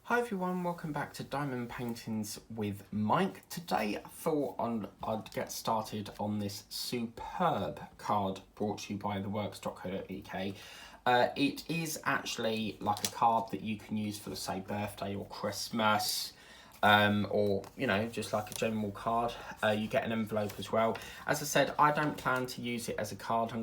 Hi everyone, welcome back to Diamond Paintings with Mike. Today I thought I'd get started on this superb card brought to you by theworks.co.uk. It is actually like a card that you can use for, say, birthday or Christmas, or, you know, just like a general card. You get an envelope as well. As I said, I don't plan to use it as a card.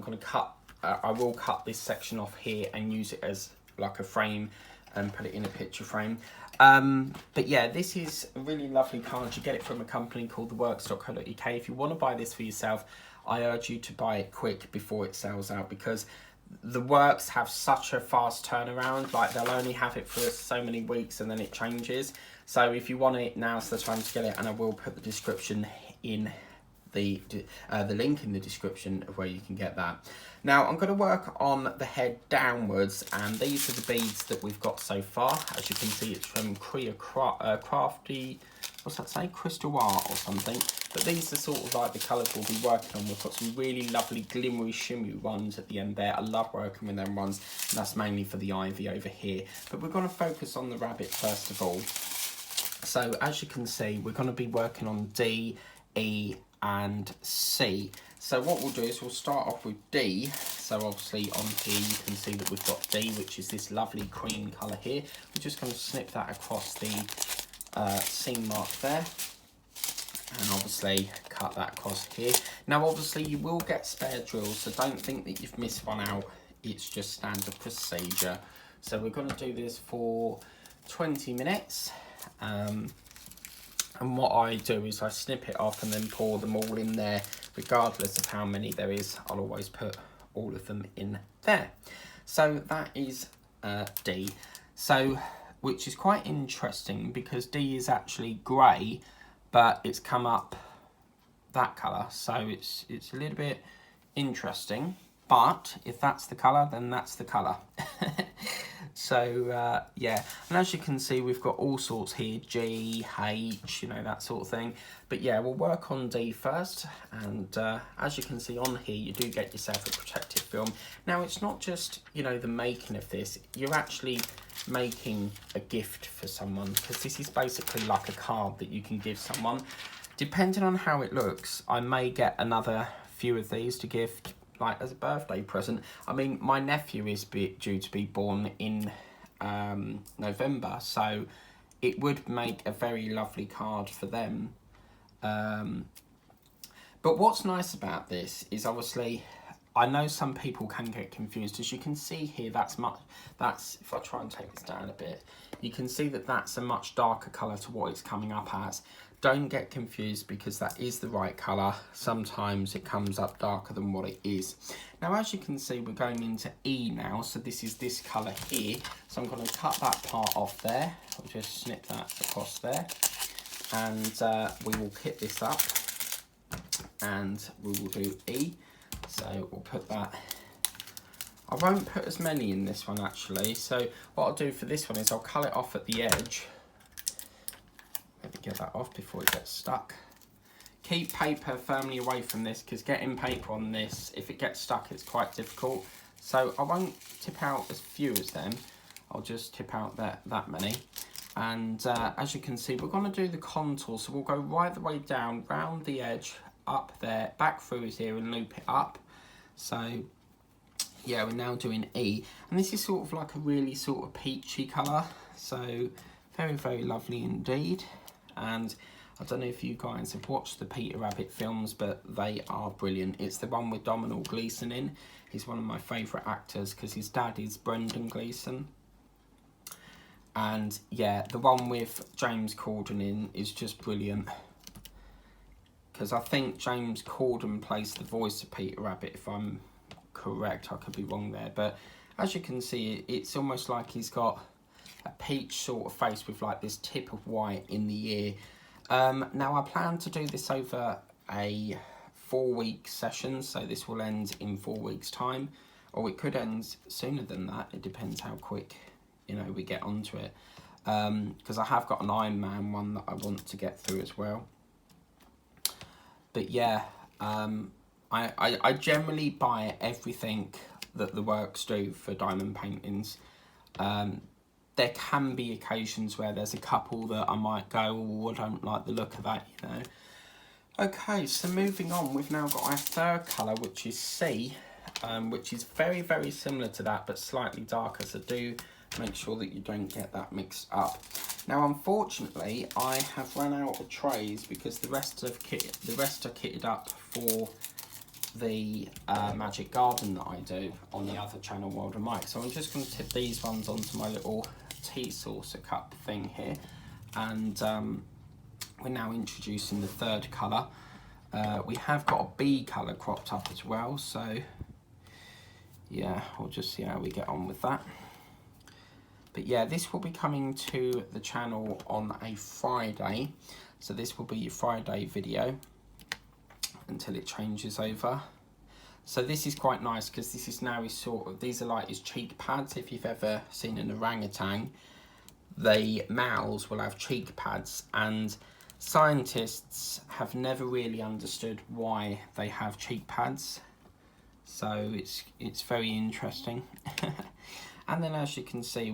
I will cut this section off here and use it as like a frame and put it in a picture frame. But yeah, this is a really lovely card. You get it from a company called theworks.co.uk. If you want to buy this for yourself, I urge you to buy it quick before it sells out, because the works have such a fast turnaround. Like, they'll only have it for so many weeks and then it changes. So if you want it, now's the time to get it, and I will put the description in the link in the description of where you can get that. Now I'm going to work on the head downwards, and these are the beads that we've got so far. As you can see, it's from Crafty, what's that say, Crystal Art or something. But these are sort of like the colours we'll be working on. We've got some really lovely glimmery shimmy ones at the end there. I love working with them ones, and that's mainly for the ivy over here. But we're going to focus on the rabbit first of all. So as you can see, we're going to be working on D, E and C. So what we'll do is we'll start off with D. So obviously on here you can see that we've got D, which is this lovely cream colour here. We're just going to snip that across the seam mark there, and obviously cut that across here. Now obviously you will get spare drills, so don't think that you've missed one out. It's just standard procedure. So we're going to do this for 20 minutes. And what I do is I snip it off and then pour them all in there. Regardless of how many there is, I'll always put all of them in there. So that is D. So, which is quite interesting, because D is actually grey, but it's come up that colour. So it's a little bit interesting. But if that's the colour, then that's the colour. So yeah, and as you can see, we've got all sorts here, G, H, you know, that sort of thing. But yeah, we'll work on D first, and as you can see on here, you do get yourself a protective film. Now it's not just, you know, the making of this, you're actually making a gift for someone, because this is basically like a card that you can give someone. Depending on how it looks, I may get another few of these to gift, like as a birthday present. I mean, my nephew is due to be born in November, so it would make a very lovely card for them. But what's nice about this is, obviously, I know some people can get confused. As you can see here, that's if I try and take this down a bit, you can see that that's a much darker colour to what it's coming up as. Don't get confused, because that is the right colour. Sometimes it comes up darker than what it is. Now, as you can see, we're going into E now. So this is this colour here. So I'm going to cut that part off there. I'll just snip that across there. And we will kit this up. And we will do E. So we'll put that. I won't put as many in this one, actually. So what I'll do for this one is I'll cut it off at the edge. Let me get that off before it gets stuck. Keep paper firmly away from this, because getting paper on this, if it gets stuck, it's quite difficult. So I won't tip out as few as them. I'll just tip out that many. And as you can see, we're going to do the contour. So we'll go right the way down, round the edge, up there, back through here and loop it up. So yeah, we're now doing E. And this is sort of like a really sort of peachy colour. So very, very lovely indeed. And I don't know if you guys have watched the Peter Rabbit films, but they are brilliant. It's the one with Domhnall Gleeson in. He's one of my favourite actors, because his dad is Brendan Gleeson. And yeah, the one with James Corden in is just brilliant, because I think James Corden plays the voice of Peter Rabbit, if I'm correct. I could be wrong there, but as you can see, it's almost like he's got a peach sort of face with like this tip of white in the ear. Now I plan to do this over a 4-week session, so this will end in 4 weeks time, or it could end sooner than that. It depends how quick, you know, we get onto it, because I have got an Iron Man one that I want to get through as well. But yeah, I generally buy everything that the works do for diamond paintings. there can be occasions where there's a couple that I might go, oh, I don't like the look of that, you know. Okay, so moving on, we've now got our third colour, which is C, which is very, very similar to that, but slightly darker. So do make sure that you don't get that mixed up. Now, unfortunately, I have run out of trays because the rest are kitted up for the Magic Garden that I do on the other channel, World of Mike. So I'm just going to tip these ones onto my little tea saucer cup thing here, and we're now introducing the third colour. We have got a B colour cropped up as well, so yeah, we'll just see how we get on with that. But yeah, this will be coming to the channel on a Friday, so this will be your Friday video until it changes over. So this is quite nice because this is now these are like his cheek pads. If you've ever seen an orangutan, the males will have cheek pads, and scientists have never really understood why they have cheek pads, so it's very interesting. And then, as you can see,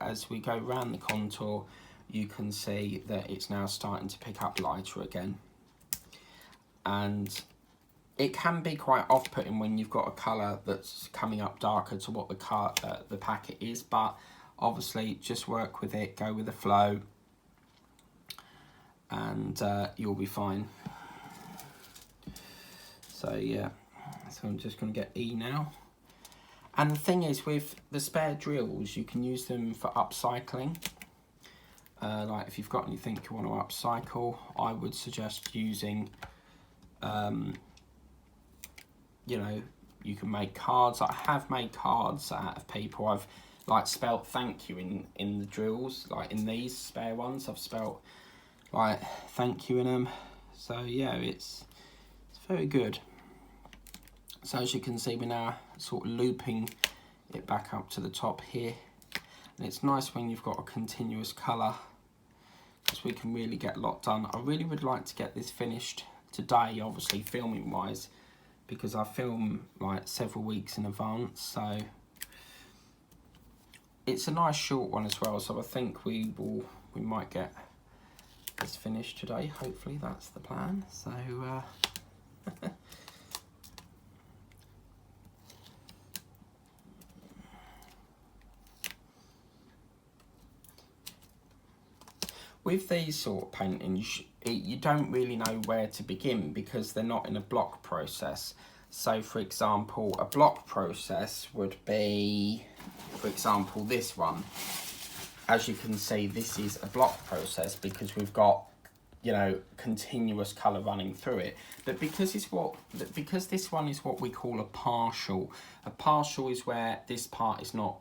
as we go around the contour, you can see that it's now starting to pick up lighter again, and it can be quite off-putting when you've got a colour that's coming up darker to what the packet is, but obviously just work with it, go with the flow, and you'll be fine. So yeah, so I'm just going to get E now. And the thing is, with the spare drills, you can use them for upcycling. Like if you've got anything you want to upcycle, I would suggest using, you know, you can make cards. I have made cards out of people. I've like spelt thank you in the drills, like in these spare ones, I've spelt like thank you in them. So yeah, it's very good. So as you can see, we're now sort of looping it back up to the top here, and it's nice when you've got a continuous colour because we can really get a lot done. I really would like to get this finished today, obviously filming wise, because I film like several weeks in advance, so it's a nice short one as well. So I think we might get this finished today, hopefully that's the plan. So with these sort of paintings, you don't really know where to begin because they're not in a block process. So for example, a block process would be, for example, this one. As you can see, this is a block process because we've got, you know, continuous colour running through it. But because this one is what we call a partial. A partial is where this part is not,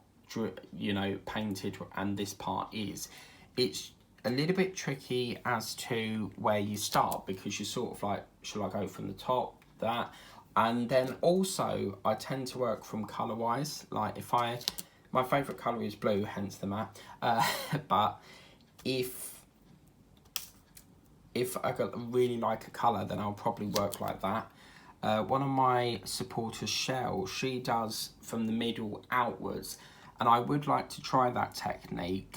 you know, painted and this part is. It's a little bit tricky as to where you start because you're sort of like, shall I go from the top, that? And then also I tend to work from colour wise. Like my favourite colour is blue, hence the matte. But if I really like a colour, then I'll probably work like that. One of my supporters, Shell, she does from the middle outwards, and I would like to try that technique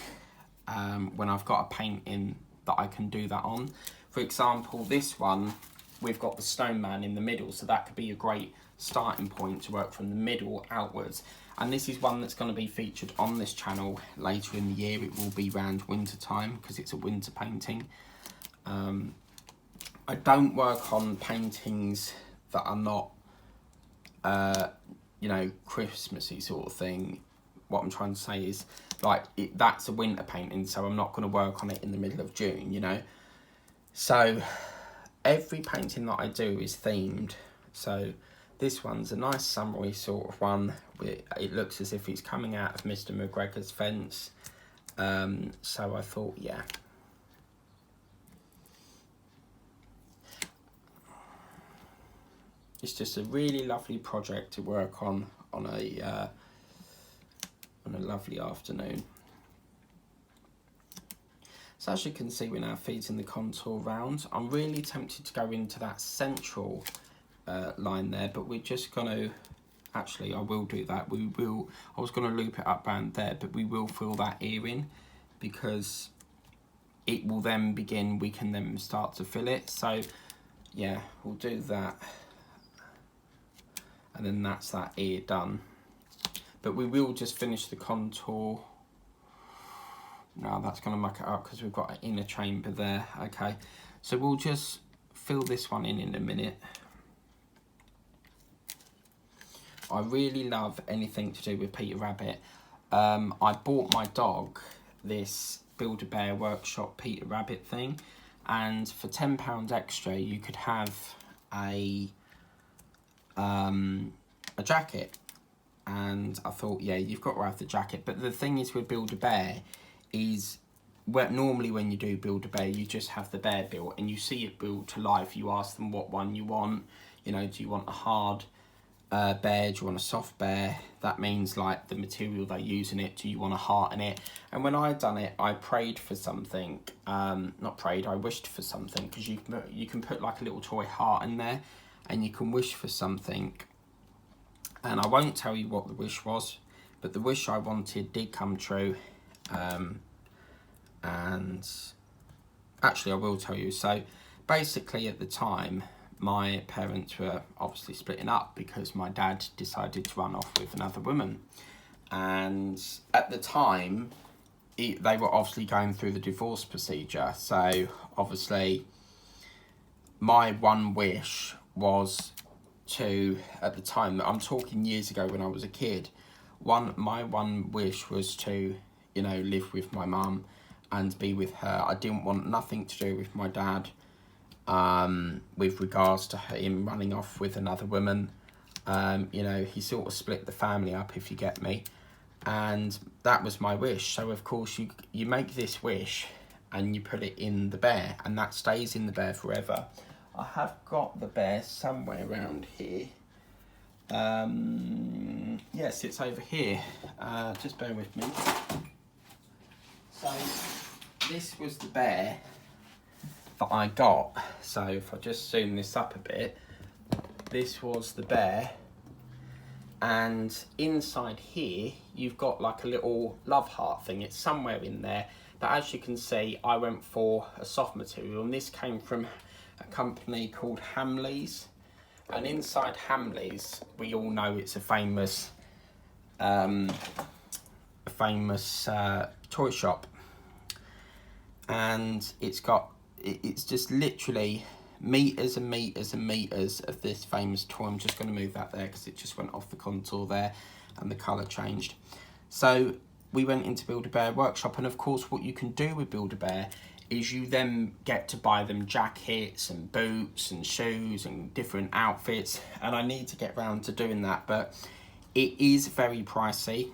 when I've got a painting that I can do that on. For example, this one, we've got the Stone Man in the middle, so that could be a great starting point to work from the middle outwards. And this is one that's going to be featured on this channel later in the year. It will be around winter time because it's a winter painting. I don't work on paintings that are not, you know, Christmassy sort of thing. What I'm trying to say is, like, that's a winter painting, so I'm not going to work on it in the middle of June, you know. So every painting that I do is themed. So this one's a nice summery sort of one. It looks as if it's coming out of Mr. McGregor's fence. So I thought, yeah. It's just a really lovely project to work on a lovely afternoon. So as you can see, we're now feeding the contour round. I'm really tempted to go into that central line there, but we're just going to Actually, I will do that. I was going to loop it up around there, but we will fill that ear in, because it will then begin, we can then start to fill it. So yeah, we'll do that. And then that's that ear done. But we will just finish the contour. No, that's going to muck it up because we've got an inner chamber there. Okay, so we'll just fill this one in a minute. I really love anything to do with Peter Rabbit. I bought my dog this Build-A-Bear Workshop Peter Rabbit thing, and for £10 extra you could have a jacket. And I thought, yeah, you've got to have the jacket. But the thing is with Build-A-Bear is, normally when you do Build-A-Bear, you just have the bear built and you see it built to life. You ask them what one you want. You know, do you want a hard bear? Do you want a soft bear? That means like the material they use in it. Do you want a heart in it? And when I done it, I prayed for something. Not prayed, I wished for something, because you can put like a little toy heart in there and you can wish for something. And I won't tell you what the wish was, but the wish I wanted did come true. And actually I will tell you. So basically at the time, my parents were obviously splitting up because my dad decided to run off with another woman. And at the time, they were obviously going through the divorce procedure. So obviously my one wish was to, at the time, I'm talking years ago when I was a kid, my one wish was to, you know, live with my mum and be with her. I didn't want nothing to do with my dad, with regards to him running off with another woman. You know, he sort of split the family up, if you get me. And that was my wish. So of course you make this wish and you put it in the bear, and that stays in the bear forever. I have got the bear somewhere around here. Yes, it's over here. Just bear with me. So this was the bear that I got. So if I just zoom this up a bit, this was the bear. And inside here, you've got like a little love heart thing. It's somewhere in there. But as you can see, I went for a soft material, and this came from a company called Hamleys. And inside Hamleys, we all know it's a famous toy shop. And it's just literally meters and meters and meters of this famous toy. I'm just going to move that there because it just went off the contour there and the colour changed. So we went into Build-A-Bear Workshop, and of course what you can do with Build-A-Bear is you then get to buy them jackets and boots and shoes and different outfits, and I need to get round to doing that, but it is very pricey.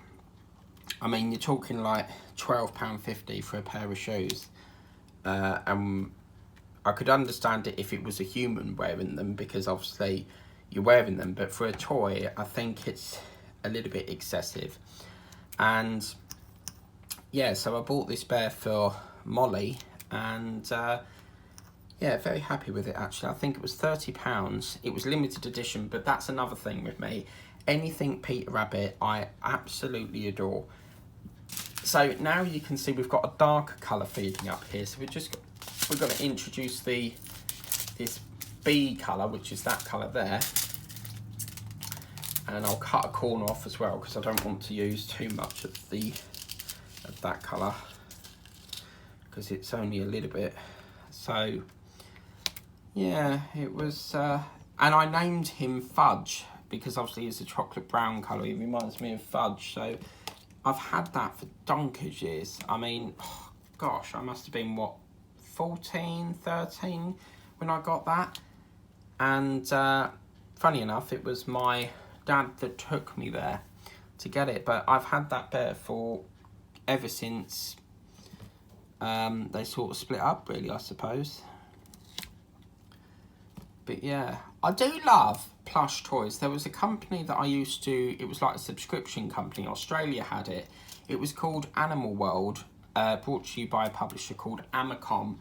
I mean, you're talking like £12.50 for a pair of shoes, and I could understand it if it was a human wearing them, because obviously you're wearing them, but for a toy I think it's a little bit excessive. And yeah, so I bought this bear for Molly, and yeah, very happy with it actually. I think it was £30. It was limited edition, but that's another thing with me. Anything Peter Rabbit I absolutely adore. So now you can see we've got a darker colour feeding up here. So we're going to introduce this B colour, which is that colour there. And I'll cut a corner off as well because I don't want to use too much of that colour, because it's only a little bit. So yeah, it was, and I named him Fudge because obviously it's a chocolate brown colour. He reminds me of fudge. So I've had that for donkey's years. I mean, oh, gosh, I must have been, what, 14, 13 when I got that. And funny enough, it was my dad that took me there to get it. But I've had that bear for ever since they sort of split up, really, I suppose. But yeah, I do love plush toys. There was a company that I used to, it was like a subscription company, Australia had it. It was called Animal World, brought to you by a publisher called Amacom.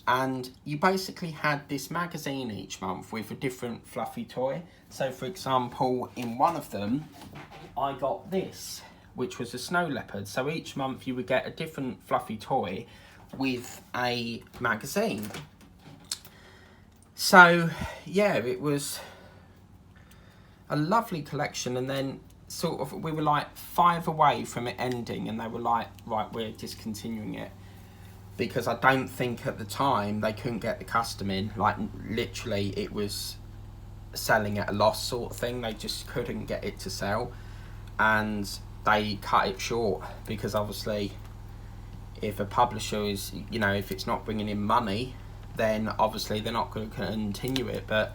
and you basically had this magazine each month with a different fluffy toy. So for example, in one of them, I got this, which was a snow leopard. So each month you would get a different fluffy toy with a magazine. So yeah, it was a lovely collection, and then sort of we were like 5 away from it ending, and they were like, right, we're discontinuing it, because I don't think at the time they couldn't get the custom in. Like literally it was selling at a loss sort of thing. They just couldn't get it to sell, and they cut it short, because obviously if a publisher is, you know, if it's not bringing in money, then obviously they're not going to continue it. But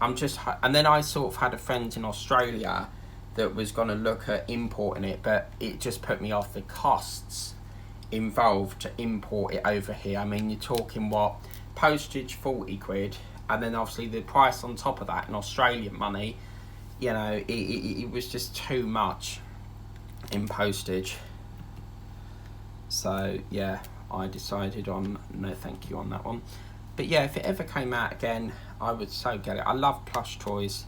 and then I sort of had a friend in Australia that was going to look at importing it, but it just put me off the costs involved to import it over here. I mean, you're talking what, postage 40 quid, and then obviously the price on top of that in Australian money, you know, it was just too much in postage. So yeah, I decided on no thank you on that one. But yeah, if it ever came out again, I would so get it. I love plush toys,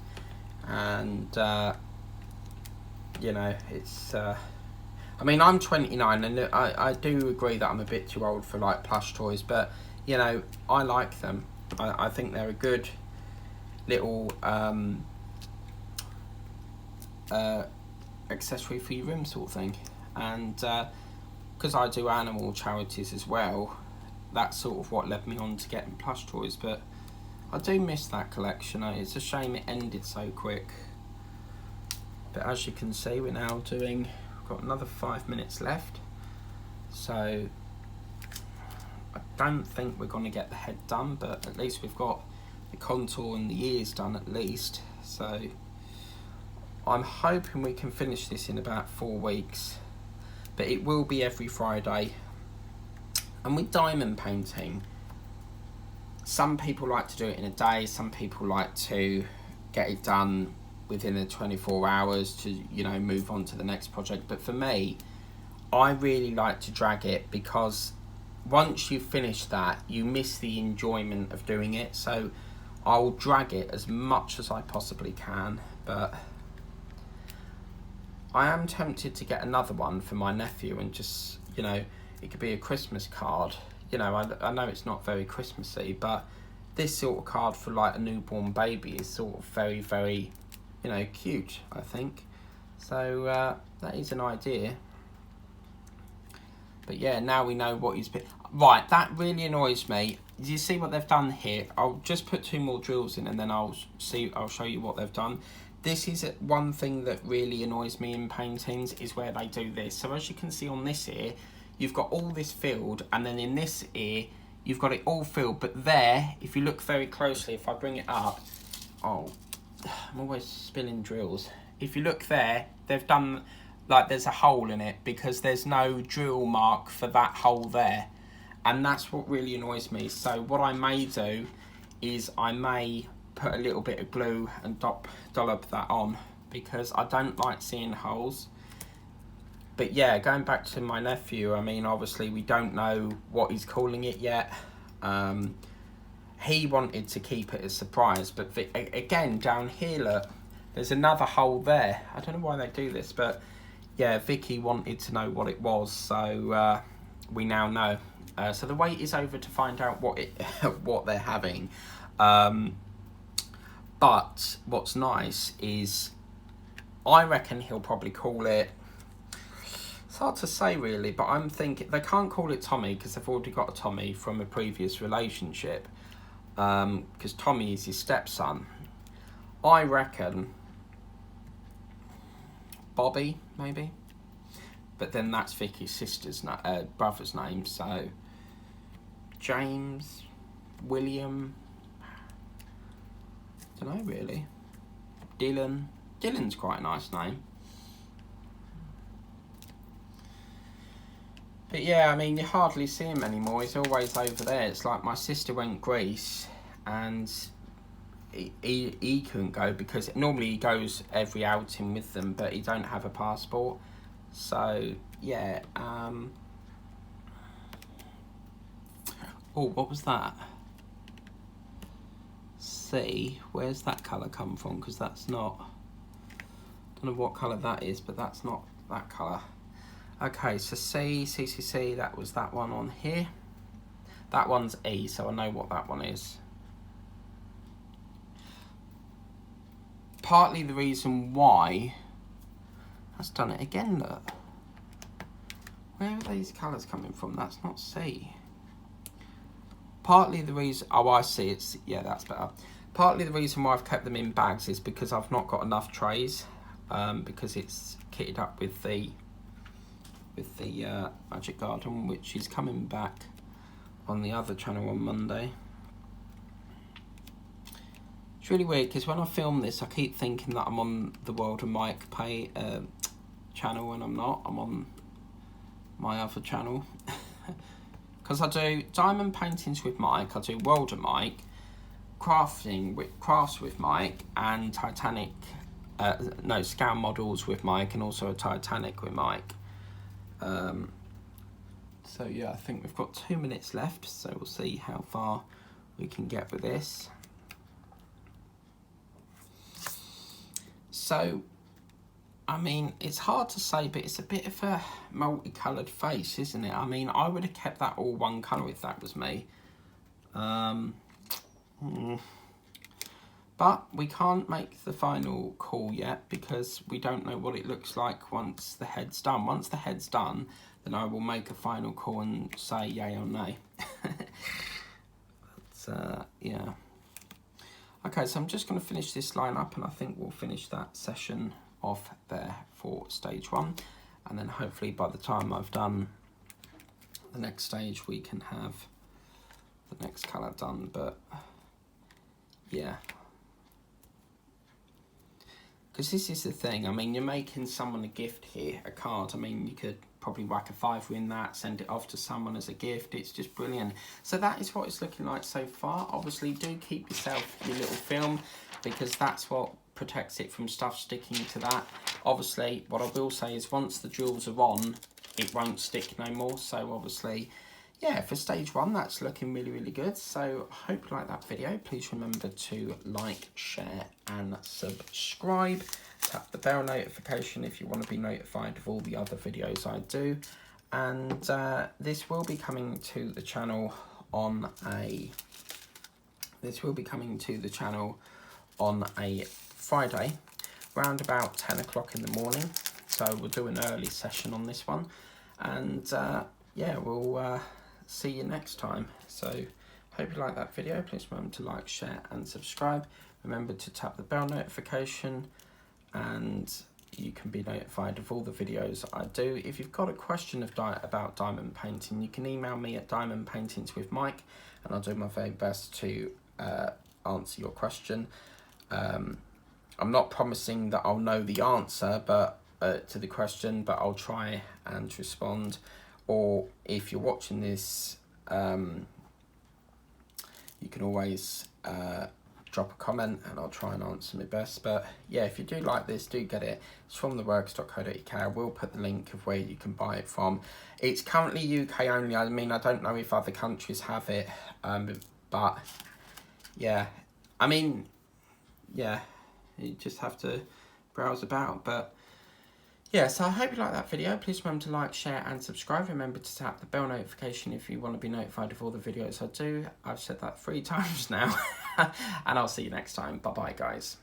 and you know, it's I mean, I'm 29, and I do agree that I'm a bit too old for like plush toys, but you know, I like them. I think they're a good little accessory for your room sort of thing. And because I do animal charities as well, that's sort of what led me on to getting plush toys. But I do miss that collection. It's a shame it ended so quick. But as you can see, we're now doing, we've got another 5 minutes left. So I don't think we're going to get the head done, but at least we've got the contour and the ears done at least. So I'm hoping we can finish this in about 4 weeks, but it will be every Friday. And with diamond painting, some people like to do it in a day, some people like to get it done within the 24 hours to, you know, move on to the next project. But for me, I really like to drag it, because once you finish that, you miss the enjoyment of doing it. So I'll drag it as much as I possibly can. But I am tempted to get another one for my nephew, and just, you know, it could be a Christmas card. You know, I know it's not very Christmassy, but this sort of card for like a newborn baby is sort of very, very, you know, cute, I think. So that is an idea. But yeah, now we know what he's been. Right, that really annoys me. Do you see what they've done here? I'll just put 2 more drills in, and then I'll show you what they've done. This is one thing that really annoys me in paintings, is where they do this. So as you can see on this ear, you've got all this filled, and then in this ear, you've got it all filled. But there, if you look very closely, if I bring it up, oh, I'm always spilling drills. If you look there, they've done, like, there's a hole in it, because there's no drill mark for that hole there. And that's what really annoys me. So what I may do is I may put a little bit of glue and dollop that on, because I don't like seeing holes. But yeah, going back to my nephew, I mean, obviously we don't know what he's calling it yet. He wanted to keep it a surprise, but again, down here, look, there's another hole there. I don't know why they do this, but yeah, Vicky wanted to know what it was, so we now know. So the wait is over to find out what they're having. But what's nice is, I reckon he'll probably call it, it's hard to say really, but I'm thinking they can't call it Tommy, because they've already got a Tommy from a previous relationship, because Tommy is his stepson. I reckon Bobby, maybe, but then that's Vicky's sister's brother's name. So James, William, I don't know really. Dylan's quite a nice name. But yeah, I mean, you hardly see him anymore. He's always over there. It's like my sister went Greece, and he couldn't go, because normally he goes every outing with them, but he don't have a passport. So yeah, Oh, what was that? C, where's that colour come from? Because that's not, don't know what colour that is, but that's not that colour. Okay, so C, that was that one on here. That one's E, so I know what that one is. Partly the reason why, that's done it again, look. Where are these colours coming from? That's not C. Partly the reason, oh I see, it's, yeah, that's better. Partly the reason why I've kept them in bags is because I've not got enough trays, because it's kitted up with the Magic Garden, which is coming back on the other channel on Monday. It's really weird because when I film this, I keep thinking that I'm on the World of Mike channel, and I'm not. I'm on my other channel. Because I do diamond paintings with Mike, I do World of Mike, crafts with Mike, and Titanic, scale models with Mike, and also a Titanic with Mike. So yeah, I think we've got 2 minutes left, so we'll see how far we can get with this. So, I mean, it's hard to say, but it's a bit of a multicoloured face, isn't it? I mean, I would have kept that all one colour if that was me. But we can't make the final call yet because we don't know what it looks like once the head's done. Once the head's done, then I will make a final call and say yay or nay. But, yeah. Okay, so I'm just going to finish this line up, and I think we'll finish that session off there for stage 1. And then hopefully by the time I've done the next stage, we can have the next colour done. But yeah, because this is the thing, I mean, you're making someone a gift here, a card. I mean, you could probably whack a £5 in that, send it off to someone as a gift. It's just brilliant. So that is what it's looking like so far. Obviously, do keep yourself your little film, because that's what protects it from stuff sticking to that. Obviously, what I will say is once the jewels are on, it won't stick no more. So obviously, yeah, for stage 1, that's looking really, really good. So I hope you like that video. Please remember to like, share and subscribe. Tap the bell notification if you want to be notified of all the other videos I do. And this will be coming to the channel on a Friday, around about 10 o'clock in the morning. So we'll do an early session on this one. And yeah, we'll see you next time. So hope you like that video. Please remember to like, share and subscribe. Remember to tap the bell notification, and you can be notified of all the videos I do. If you've got a question about diamond painting, you can email me at diamondpaintingswithmike, and I'll do my very best to answer your question. I'm not promising that I'll know the answer to the question, but I'll try and respond. Or if you're watching this, you can always drop a comment and I'll try and answer my best. But yeah, if you do like this, do get it. It's from theworks.co.uk. I will put the link of where you can buy it from. It's currently UK only. I mean, I don't know if other countries have it, but yeah, I mean, yeah, you just have to browse about. But yeah, so I hope you like that video. Please remember to like, share and subscribe. Remember to tap the bell notification if you want to be notified of all the videos I do. I've said that 3 times now. And I'll see you next time. Bye bye, guys.